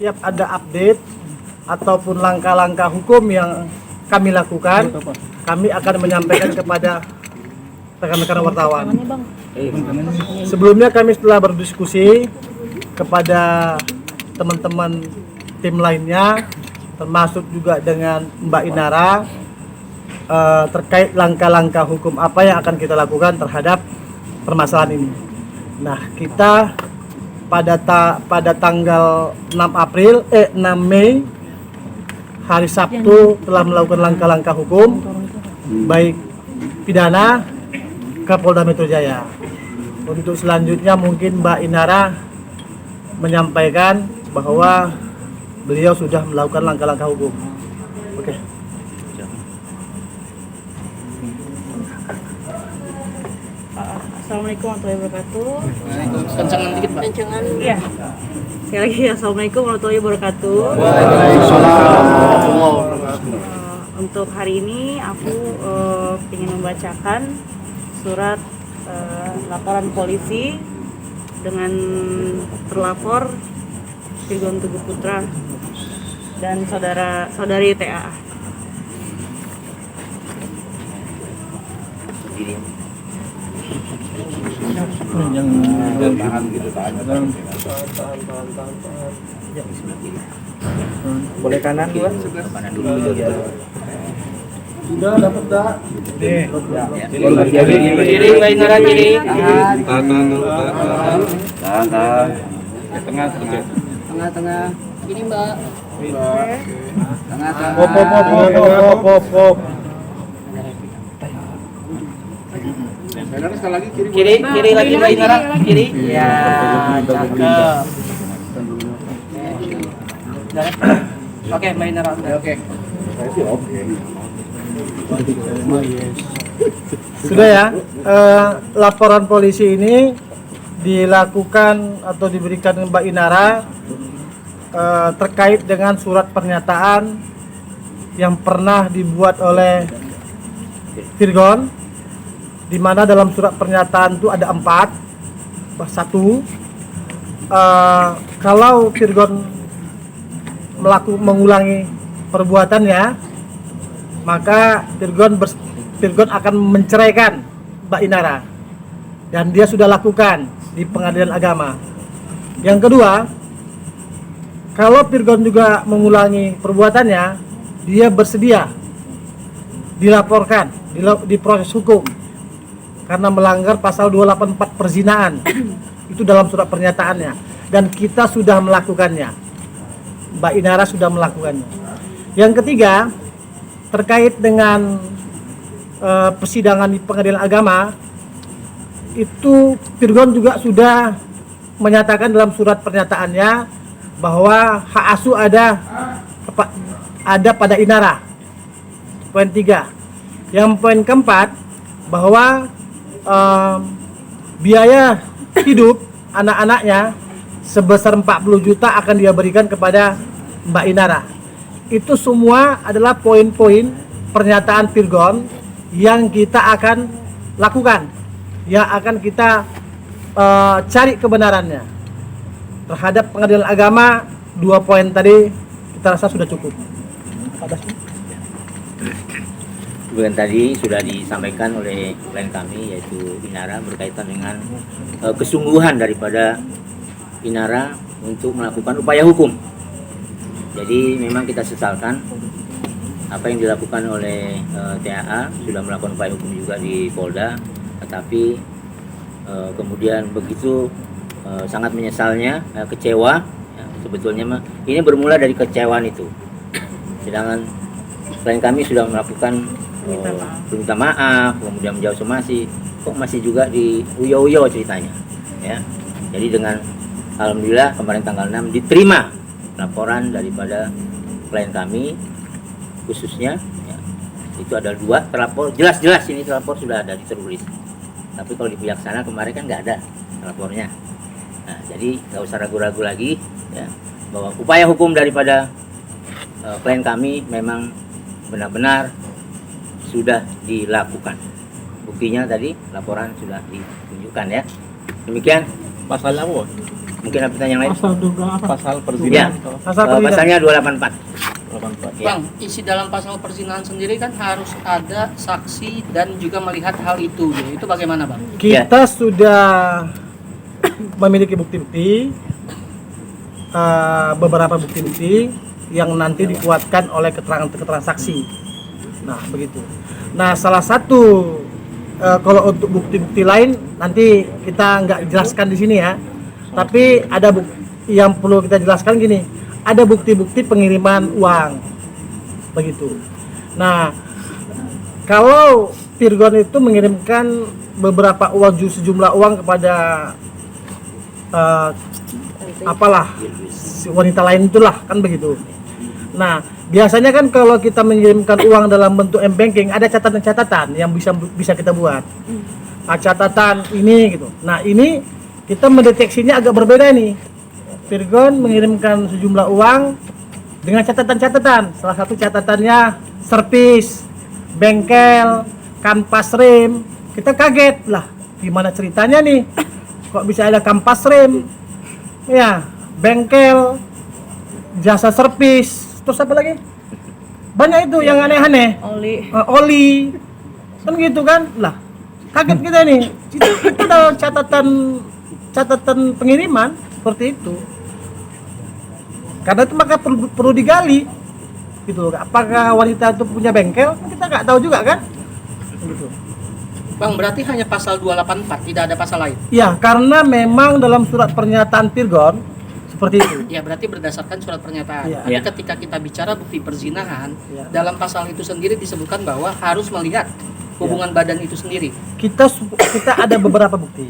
Setiap ada update ataupun langkah-langkah hukum yang kami lakukan, kami akan menyampaikan kepada rekan-rekan wartawan. Sebelumnya kami setelah berdiskusi kepada teman-teman tim lainnya, termasuk juga dengan Mbak Inara, terkait langkah-langkah hukum apa yang akan kita lakukan terhadap permasalahan ini. Nah, kita pada tanggal 6 Mei hari Sabtu telah melakukan langkah-langkah hukum baik pidana ke Polda Metro Jaya. Untuk selanjutnya mungkin Mbak Inara menyampaikan bahwa beliau sudah melakukan langkah-langkah hukum. Oke. Assalamualaikum warahmatullahi wabarakatuh. Kencangan dikit, Pak. Kencangan. Iya. Sekali lagi assalamualaikum warahmatullahi wabarakatuh. Untuk hari ini aku ingin membacakan surat laporan polisi dengan terlapor Virgon Teguh Putra dan saudari TA. Yang tahan gitu, tahan. Boleh kanan dua? Kanan dulu gitu. Sudah dapat dah. Nih. Kiri, Mbak Inara, kiri. Kanan. Tengah. Kiri, Mbak. Tengah. Pop. Kiri lagi, Mbak Inara, kiri. Ya, cakep. Oke, Mbak Inara. Oke. Sudah ya, laporan polisi ini dilakukan atau diberikan Mbak Inara terkait dengan surat pernyataan yang pernah dibuat oleh Virgon, di mana dalam surat pernyataan itu ada 4. Satu, kalau Virgon mengulangi perbuatannya, maka Virgon akan menceraikan Mbak Inara, dan dia sudah lakukan di Pengadilan Agama. Yang kedua, kalau Virgon juga mengulangi perbuatannya, dia bersedia dilaporkan di proses hukum karena melanggar pasal 284 perzinaan. Itu dalam surat pernyataannya, dan kita sudah melakukannya. Mbak Inara sudah melakukannya. Yang ketiga, terkait dengan persidangan di Pengadilan Agama, itu Virgon juga sudah menyatakan dalam surat pernyataannya bahwa hak asuh ada pada Inara. Poin 3. Yang poin keempat, bahwa biaya hidup anak-anaknya sebesar 40 juta akan dia berikan kepada Mbak Inara. Itu semua adalah poin-poin pernyataan Virgon yang kita akan lakukan, yang akan kita cari kebenarannya. Terhadap Pengadilan Agama, 2 poin tadi kita rasa sudah cukup. Kemudian tadi sudah disampaikan oleh klien kami, yaitu Inara, berkaitan dengan kesungguhan daripada Inara untuk melakukan upaya hukum. Jadi memang kita sesalkan apa yang dilakukan oleh TAA, sudah melakukan upaya hukum juga di Polda, tetapi kemudian begitu sangat menyesalnya, kecewa. Ya, sebetulnya ini bermula dari kecewaan itu. Sedangkan klien kami sudah melakukan minta maaf, kemudian menjawab somasi, kok masih juga di uyo-uyo ceritanya, ya. Jadi dengan alhamdulillah kemarin tanggal 6 diterima laporan daripada klien kami khususnya, ya. Itu ada 2 terlapor, jelas-jelas ini terlapor sudah ada ditulis. Tapi kalau di pihak sana kemarin kan nggak ada lapornya. Nah, jadi nggak usah ragu-ragu lagi, ya, bahwa upaya hukum daripada klien kami memang benar-benar sudah dilakukan. Buktinya tadi laporan sudah ditunjukkan, ya. Demikian. Pasal apa? Mungkin ada pertanyaan lain? Pasal dugaan apa? Pasal Ya, perzinahan. Pasal perzinahan. pasalnya 284. 84. Ya. Bang, isi dalam pasal perzinahan sendiri kan harus ada saksi dan juga melihat hal itu. Gitu. Itu bagaimana, Bang? Kita sudah memiliki bukti-bukti, beberapa bukti-bukti yang nanti dikuatkan oleh keterangan saksi. Nah, begitu. Nah, salah satu kalau untuk bukti-bukti lain nanti kita nggak jelaskan di sini ya. Tapi ada yang perlu kita jelaskan gini, ada bukti-bukti pengiriman uang, begitu. Nah, kalau Virgon itu mengirimkan beberapa uang, sejumlah uang kepada apalah si wanita lain itulah, kan begitu. Nah, biasanya kan kalau kita mengirimkan uang dalam bentuk m-banking ada catatan-catatan yang bisa kita buat. Nah, catatan ini gitu. Nah, ini kita mendeteksinya agak berbeda nih. Virgon mengirimkan sejumlah uang dengan catatan-catatan. Salah satu catatannya servis, bengkel, kampas rem. Kita kaget lah, gimana ceritanya nih? Kok bisa ada kampas rem? Ya, bengkel, jasa servis, terus apa lagi? Banyak itu yang aneh-aneh. Oli. Kan gitu kan? Lah, kaget kita nih. Itu adalah catatan pengiriman seperti itu. Karena itu maka perlu digali gitu. Apakah wanita itu punya bengkel? Kita nggak tahu juga kan gitu. Bang, berarti hanya pasal 284, tidak ada pasal lain? Ya, karena memang dalam surat pernyataan Virgon seperti itu. Ya, berarti berdasarkan surat pernyataan. Ya. Tapi Ya. ketika kita bicara bukti perzinahan, Ya. dalam pasal itu sendiri disebutkan bahwa harus melihat hubungan badan itu sendiri. Kita ada beberapa bukti.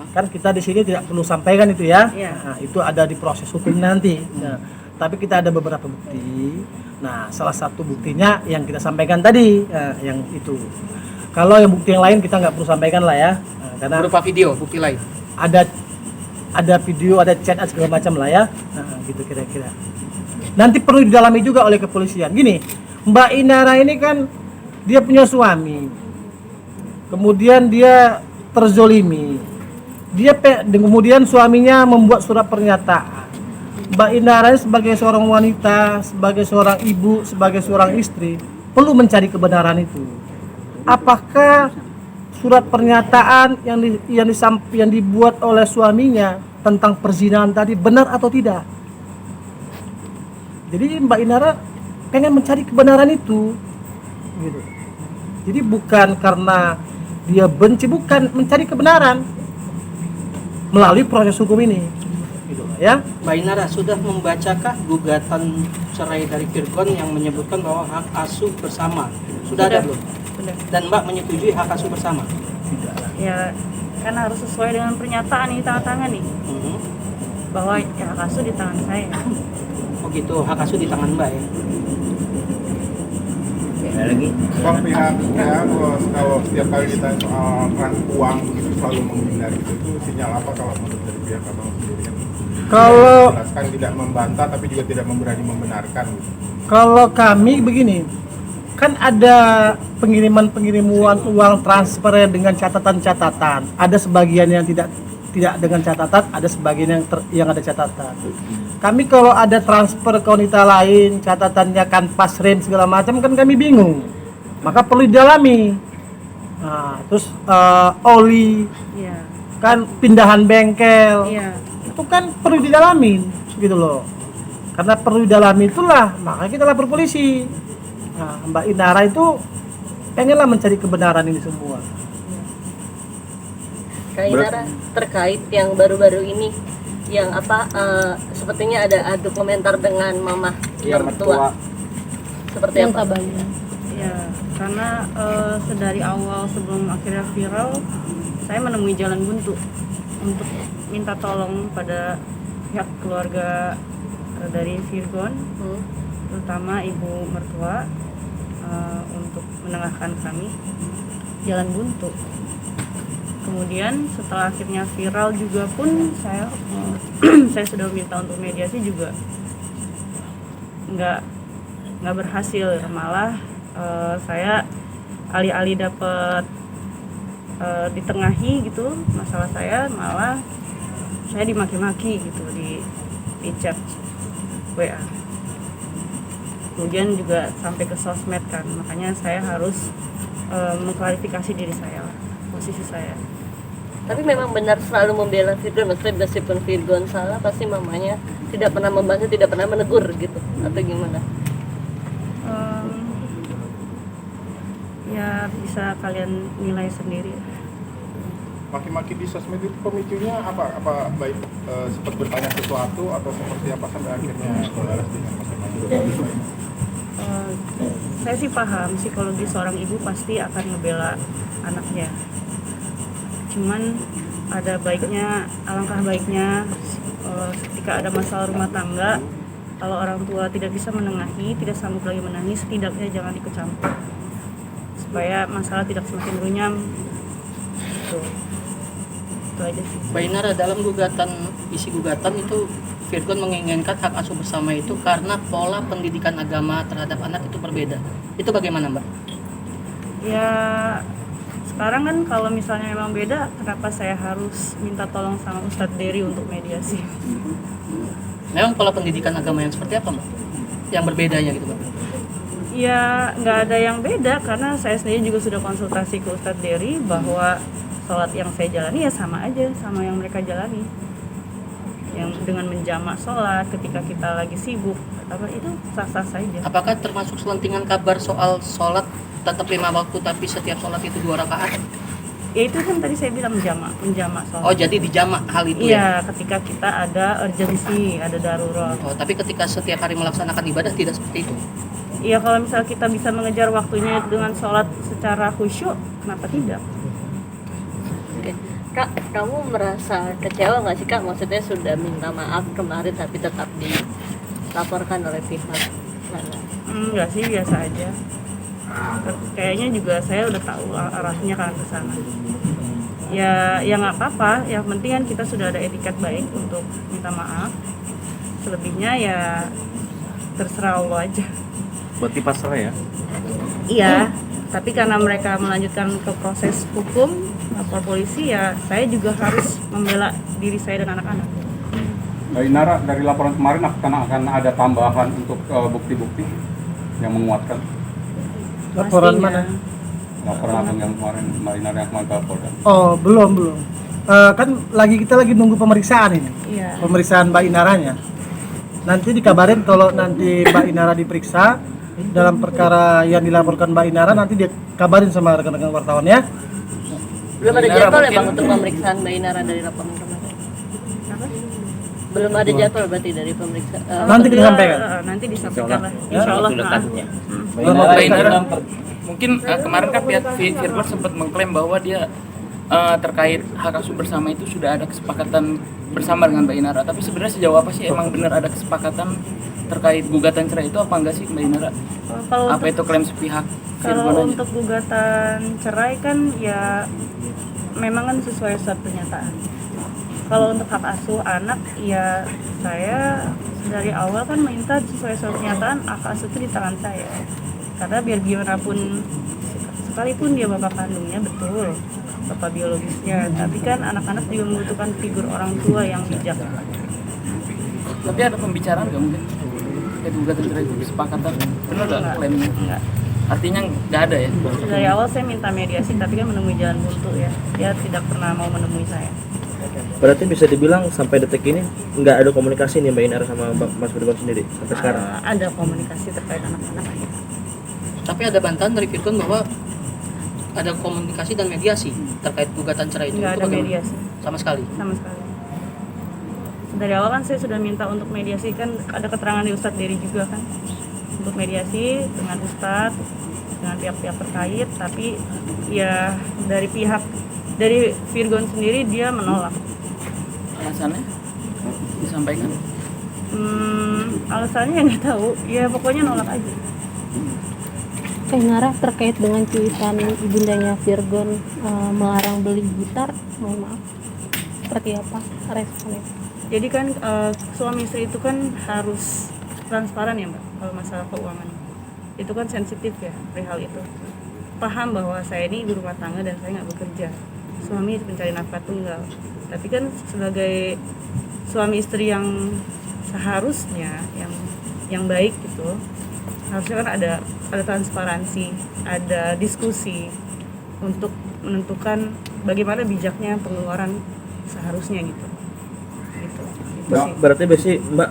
Kan kita di sini tidak perlu sampaikan itu ya. Ya. Nah, itu ada di proses hukum nanti. Nah, tapi kita ada beberapa bukti. Nah, salah satu buktinya yang kita sampaikan tadi, yang itu. Kalau yang bukti yang lain kita nggak perlu sampaikan lah ya. Nah, karena Berupa video, bukti lain. ada video, ada chat, segala macam lah ya. Nah, gitu kira-kira. Nanti perlu didalami juga oleh kepolisian. Gini, Mbak Inara ini kan dia punya suami. Kemudian dia terzolimi. Kemudian suaminya membuat surat pernyataan. Mbak Inara sebagai seorang wanita, sebagai seorang ibu, sebagai seorang istri perlu mencari kebenaran itu. Apakah surat pernyataan yang dibuat oleh suaminya tentang perzinahan tadi benar atau tidak? Jadi Mbak Inara pengen mencari kebenaran itu, gitu. Jadi bukan karena dia benci, bukan, mencari kebenaran melalui proses hukum ini, gitu ya. Mbak Inara sudah membacakah gugatan cerai dari Virgon yang menyebutkan bahwa hak asuh bersama? Sudah ada belum? Sudah. Dan Mbak menyetujui hak asuh bersama? Ya, kan harus sesuai dengan pernyataan ini, tanda tangan nih, bahwa ya hak asuh di tangan saya. Oh gitu, hak asuh di tangan Mbak ya? Ada lagi? Bang, pihaknya kalau setiap kali ditanya soal uang itu selalu menghindari itu sinyal apa kalau menurut dari pihak abang sendiri kan? Kalau Jelaskan tidak membantah tapi juga tidak berani membenarkan gitu. Kalau kami begini, kan ada pengiriman uang transfer dengan catatan-catatan. Ada sebagian yang tidak dengan catatan, ada sebagian yang ada catatan. Kami kalau ada transfer ke wanita lain, catatannya kan pas rem segala macam, kan kami bingung. Maka perlu didalami. Nah, terus oli, Iya. kan pindahan bengkel. Iya. Itu kan perlu didalamin gitu loh. Karena perlu didalami itulah makanya kita lapor polisi. Nah, Mbak Inara itu pengenlah mencari kebenaran ini semua. Kak Inara, terkait yang baru-baru ini yang sepertinya ada komentar dengan mama mertua. Seperti apa? Ya, karena sedari awal sebelum akhirnya viral, saya menemui jalan buntu untuk minta tolong pada pihak keluarga dari Virgon, terutama ibu mertua, untuk menengahkan kami jalan buntu. Kemudian setelah akhirnya viral juga pun saya sudah minta untuk mediasi juga nggak berhasil, malah saya alih-alih dapat ditengahi gitu masalah saya, malah saya dimaki-maki gitu di chat WA. Kemudian juga sampai ke sosmed kan, makanya saya harus mengklarifikasi diri saya lah, posisi saya. Tapi memang benar selalu membela Virgon, maksudnya meskipun Virgon salah pasti mamanya tidak pernah membantu, tidak pernah menegur gitu, atau gimana? Ya bisa kalian nilai sendiri. Maki-maki di sosmed itu pemicunya apa? Apa baik sempat bertanya sesuatu atau seperti apa sampai akhirnya membalas dengan maki-maki? Saya sih paham psikologi seorang ibu pasti akan ngebela anaknya. Cuman ada baiknya, alangkah baiknya ketika ada masalah rumah tangga, kalau orang tua tidak bisa menengahi, tidak sanggup lagi menengahi, setidaknya jangan ikut campur supaya masalah tidak semakin runyam. Itu aja sih. Mbak Inara, dalam isi gugatan itu Virgon menginginkan hak asuh bersama itu karena pola pendidikan agama terhadap anak itu berbeda. Itu bagaimana, Mbak? Ya sekarang kan kalau misalnya memang beda, kenapa saya harus minta tolong sama Ustadz Dery untuk mediasi? Memang pola pendidikan agama yang seperti apa, Mbak? Yang berbedanya gitu, Mbak? Ya nggak ada yang beda karena saya sendiri juga sudah konsultasi ke Ustadz Dery bahwa sholat yang saya jalani ya sama aja sama yang mereka jalani, yang dengan menjamak sholat ketika kita lagi sibuk apa itu sah-sah saja. Apakah termasuk selentingan kabar soal sholat tetap 5 waktu tapi setiap sholat itu 2 rakaat? Ya itu kan tadi saya bilang menjamak sholat. Oh, jadi dijamak hal itu Iya, ketika kita ada urgensi, ada darurat. Oh, tapi ketika setiap hari melaksanakan ibadah tidak seperti itu. Iya, kalau misal kita bisa mengejar waktunya dengan sholat secara khusyuk, kenapa tidak? Oke. Kak, kamu merasa kecewa nggak sih Kak? Maksudnya sudah minta maaf kemarin tapi tetap dilaporkan oleh pihak mana? Enggak sih, biasa aja. Kayaknya juga saya udah tahu arahnya kan ke sana. Ya nggak apa-apa. Yang penting kan kita sudah ada etiket baik untuk minta maaf. Selebihnya ya terserah Allah aja. Berarti pasrah ya? Iya, tapi karena mereka melanjutkan ke proses hukum, lapor polisi, ya saya juga harus membela diri saya dan anak-anak. Mbak Inara, dari laporan kemarin akan ada tambahan untuk bukti-bukti yang menguatkan Laporan Pastinya. mana? laporan abang yang kemarin Mbak Inara yang kemarin ke Polda. Oh, belum. Kan kita lagi nunggu pemeriksaan ini. Iya. Pemeriksaan Mbak Inaranya. Nanti dikabarin kalau nanti Mbak Inara diperiksa dalam perkara yang dilaporkan Mbak Inara, nanti dia kabarin sama rekan-rekan wartawan ya. Belum ada jadwal ya Bang untuk pemeriksaan Mbak Inara dari laporan kemarin? Apa? Belum ada jadwal berarti dari pemeriksaan? Nanti kita sampaikan. Nanti disampaikan lah. Insya Allah. Waktu dekatnya. Mbak Inara, mungkin kemarin kan pihak Virgon sempat mengklaim bahwa dia terkait hak asuh bersama itu sudah ada kesepakatan bersama dengan Mbak Inara. Tapi sebenarnya sejauh apa sih emang benar ada kesepakatan terkait gugatan cerai itu apa enggak sih Mbak Inara? Kalau Apa itu klaim sepihak Virgon Kalau aja? untuk gugatan cerai kan ya memang kan sesuai surat pernyataan. Kalau untuk hak asuh anak ya saya dari awal kan minta sesuai surat pernyataan hak asuh itu di tangan saya. Karena biar gimana pun sekalipun dia bapak kandungnya betul, bapak biologisnya, tapi kan anak-anak juga membutuhkan figur orang tua yang bijak. Tapi ada pembicaraan nggak mungkin? Kayak gugatan cerai itu kesepakatan benar nggak Enggak. klaimnya? Enggak. Artinya nggak ada ya? Dari awal saya minta mediasi tapi kan menemui jalan buntu ya. Dia tidak pernah mau menemui saya. Berarti bisa dibilang sampai detik ini nggak ada komunikasi nih Mbak Inara sama Mas Virgon sendiri sampai sekarang? Ada komunikasi terkait anak-anak. Tapi ada bantahan dari Virgon bahwa ada komunikasi dan mediasi terkait gugatan cerai itu. Nggak Itu ada bagaimana? mediasi Sama sekali. sama sekali. Dari awal kan saya sudah minta untuk mediasi, kan ada keterangan di Ustadz Dery juga kan untuk mediasi dengan Ustadz, dengan pihak-pihak terkait, tapi ya dari Virgon sendiri dia menolak. Alasannya disampaikan? Alasannya nggak tahu, ya pokoknya nolak aja. Inara, terkait dengan cuitan ibundanya Virgon melarang beli gitar, mohon maaf, seperti apa responnya? Jadi kan suami istri itu kan harus transparan ya Mbak, kalau masalah keuangan. Itu kan sensitif ya perihal itu. Paham bahwa saya ini ibu rumah tangga dan saya nggak bekerja. suami pencari nafkah tunggal. Tapi kan sebagai suami istri yang seharusnya yang baik gitu, harusnya kan ada transparansi, ada diskusi untuk menentukan bagaimana bijaknya pengeluaran seharusnya gitu. Itu sih. Berarti besi Mbak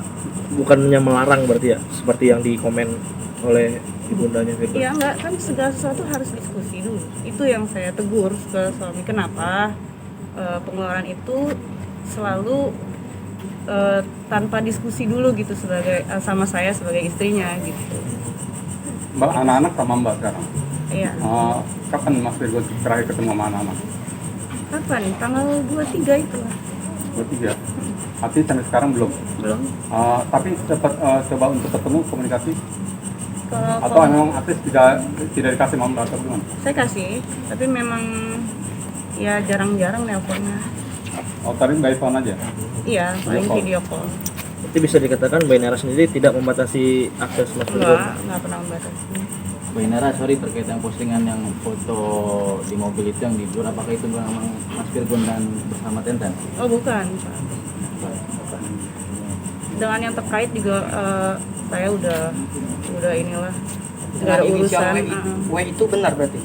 bukannya melarang berarti ya, seperti yang dikomen oleh ibundanya Firgon. Iya enggak, kan segala sesuatu harus diskusi dulu. Itu yang saya tegur ke suami, kenapa pengeluaran itu selalu tanpa diskusi dulu gitu sebagai sama saya sebagai istrinya gitu. Mbak, anak-anak sama Mbak sekarang. Iya. Kapan Mas Firgon terakhir ketemu sama anak-anak? Kapan? Tanggal 23 itu lah. 23. Artinya sampai sekarang belum. Belum. Tapi cepat coba untuk ketemu komunikasi. Kalau Atau memang artis tidak dikasih sama Mbak atau gimana? saya kasih, tapi memang ya jarang-jarang nelponnya. Oh, tadi by phone aja? Iya, paling call. video call. Itu bisa dikatakan Mbak Inara sendiri tidak membatasi akses Mas Firgon. Enggak pernah membatasi. Mbak Inara, sorry terkait yang postingan yang foto di mobil itu yang di blur, apakah itu memang Mas Firgon dan bersama Tenten? Oh bukan, Pak. Dengan yang terkait juga saya udah inilah nggak Dengan ada inisial urusan. W itu benar berarti?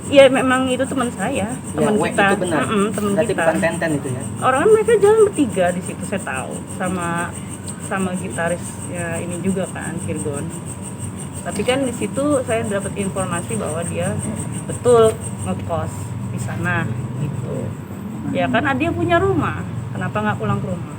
Iya memang itu teman saya, teman W kita. itu benar. Teman Berarti kita. bukan Tenten itu ya? Orang kan mereka jalan bertiga di situ saya tahu sama gitarisnya ini juga kan Firgon. Tapi kan di situ saya dapat informasi bahwa dia betul ngekos di sana gitu. Ya kan dia punya rumah, kenapa nggak pulang ke rumah?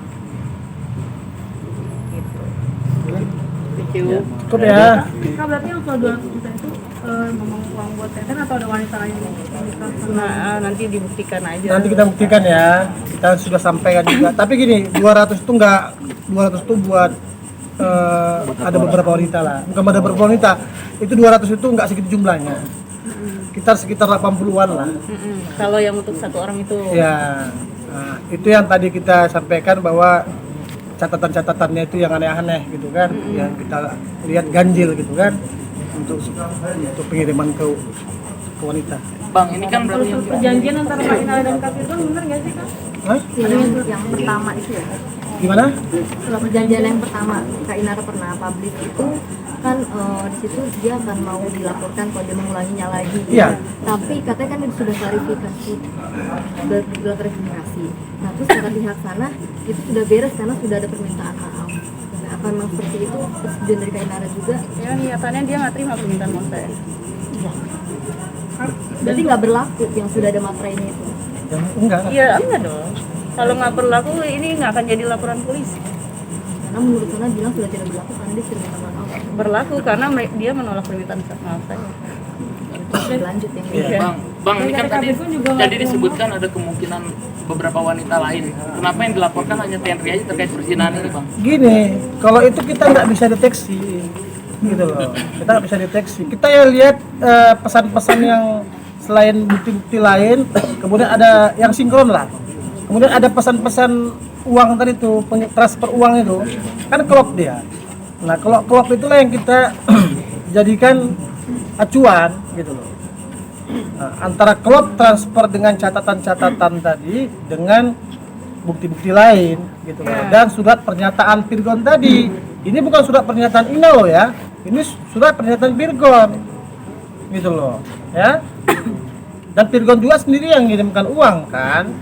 Gitu. Cukup ya. Kak, berarti yang ke 200 juta itu ngomong uang buat Teten atau ada wanita lain yang nikah? Nah, nanti dibuktikan aja. Nanti kita buktikan ya. Kita sudah sampaikan juga. Tapi gini, 200 itu enggak 200 itu buat ada beberapa wanita lah. Bukan ada beberapa wanita. Itu 200 itu enggak segitu jumlahnya. Sekitar 80-an lah. Kalau yang untuk satu orang itu. Ya. Nah, itu yang tadi kita sampaikan bahwa catatan-catatannya itu yang aneh-aneh gitu kan, yang kita lihat ganjil gitu kan untuk pengiriman ke wanita. Bang, ini kan Kalau soal perjanjian antara Kak Inara dan Kak Firgon benar nggak sih Kak? Hah? Yang pertama itu ya? Gimana? Kalau perjanjian yang pertama Kak Inara pernah publish itu kan di situ dia akan mau dilaporkan kalau dia mengulanginya lagi. Iya. Tapi katanya kan itu sudah klarifikasi, sudah klarifikasi. Nah terus kata pihak sana itu sudah beres karena sudah ada permintaan maaf. Nah, apa memang seperti itu persetujuan dari Kak Inara juga? Ya niatannya dia nggak terima permintaan maaf saya. Berarti nggak berlaku yang sudah ada materainya itu? Enggak. Iya enggak dong. Kalau nggak berlaku ini nggak akan jadi laporan polisi. Karena menurut sana bilang sudah tidak berlaku karena dia sudah minta maaf. Berlaku karena dia menolak permintaan maaf saya. Lanjut yang Iya. Bang, ini kan tadi jadi disebutkan ada kemungkinan beberapa wanita lain. Kenapa yang dilaporkan hanya Tenri aja terkait perzinahan ini, Bang? Gini, kalau itu kita nggak bisa deteksi, gitu loh. Kita nggak bisa deteksi. Kita ya lihat pesan-pesan yang selain bukti-bukti lain, kemudian ada yang sinkron lah. Kemudian ada pesan-pesan uang tadi itu, transfer uang itu, kan klop dia. Nah, kalau klop itulah yang kita jadikan acuan, gitu loh. Nah, antara klop transfer dengan catatan-catatan tadi dengan bukti-bukti lain gitu loh. Dan surat pernyataan Firgon tadi. Ini bukan surat pernyataan Ina loh ya. Ini surat pernyataan Firgon. Gitu loh, ya. Dan Firgon juga sendiri yang mengirimkan uang kan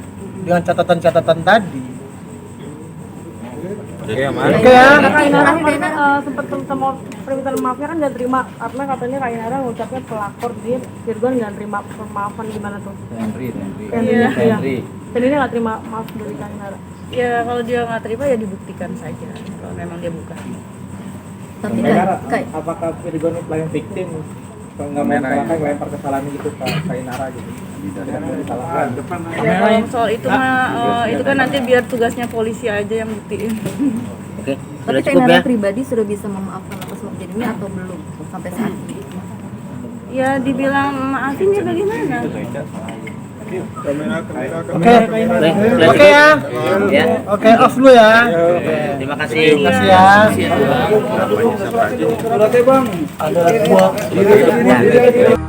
dengan catatan-catatan tadi. Oke, aman. Oke ya. Kak Inara katanya sempat sama permintaan maafnya kan nggak terima, karena katanya Kak Inara ngucapnya pelakor, jadi Firgon nggak terima pemaafan, gimana tuh? Tenri. Iya. Dan ini nggak terima maaf dari Kak Inara. Ya kalau dia nggak terima ya dibuktikan saja kalau memang dia bukan. Tapi kayak apakah Firgon playing victim? Kalau nggak main salah, lempar kesalahan gitu ke Inara gitu. Ya kalau soal itu mah itu kan nanti biar tugasnya polisi aja yang buktiin. Oke, tapi sudah Kak cukup Inara ya. pribadi sudah bisa memaafkan atas kejadiannya atau belum sampai saat ini? Ya dibilang maafin ya bagaimana? Oke. Oke ya. Ya. Oke, off dulu ya. Terima kasih. Terima kasih ya. Ada buah.